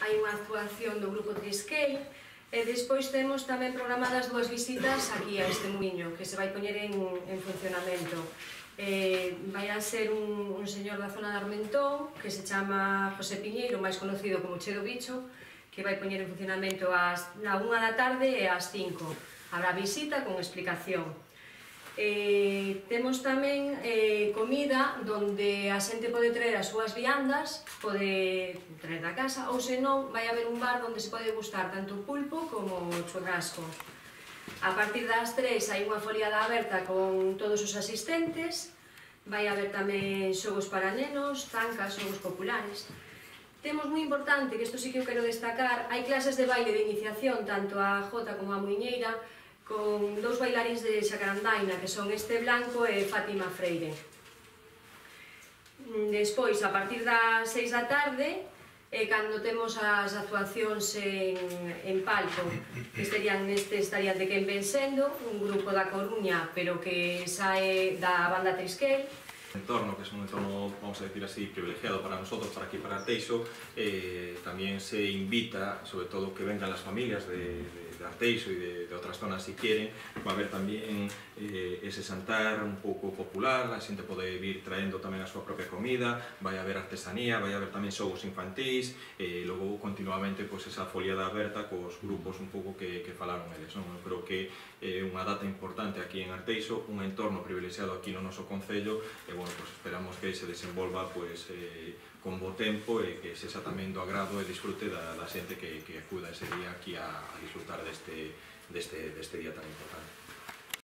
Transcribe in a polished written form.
hai unha actuación do grupo Trisquel, e despois temos tamén programadas dúas visitas aquí a este muiño, que se vai poñer en funcionamento. Vai a ser un señor da zona de Armentón, que se chama José Piñeiro, máis conocido como Che do Bicho, que vai poñer en funcionamento a 1 da tarde e ás 5. Habrá visita con explicación. Temos tamén comida onde a xente pode traer as súas viandas, pode traer da casa, ou senón vai haber un bar onde se pode gustar tanto pulpo como churrasco. A partir das 3 hai unha foliada aberta con todos os asistentes, vai haber tamén xogos para nenos, zancas, xogos populares. Temos moi importante, que isto sí que eu quero destacar, hai clases de baile de iniciación, tanto a Jota como a Muiñeira, con dous bailarins de Xacarandaina, que son Este Blanco e Fátima Freire. Despois, a partir das 6 da tarde, cando temos as actuacións en palco, que estarían de Quen ven sendo, un grupo da Coruña, pero que sae da banda Trisquel. Entorno, que es un entorno, vamos a decir así, privilegiado para nosotros, para aquí, para Arteixo. También se invita, sobre todo, que vengan las familias de Arteixo y de otras zonas si quieren. Va a haber también ese xantar un pouco popular, a xente pode vir traendo tamén a súa propia comida, vai haber artesanía, vai haber tamén xogos infantís, e logo continuamente esa foliada aberta cos grupos un pouco que falaron eles. Eu creo que é unha data importante aquí en Arteixo, un entorno privilexiado aquí no noso concello, e esperamos que se desenvolva con bo tempo e que sexa tamén do agrado e disfrute da xente que acuda ese día aquí a disfrutar deste día tan importante.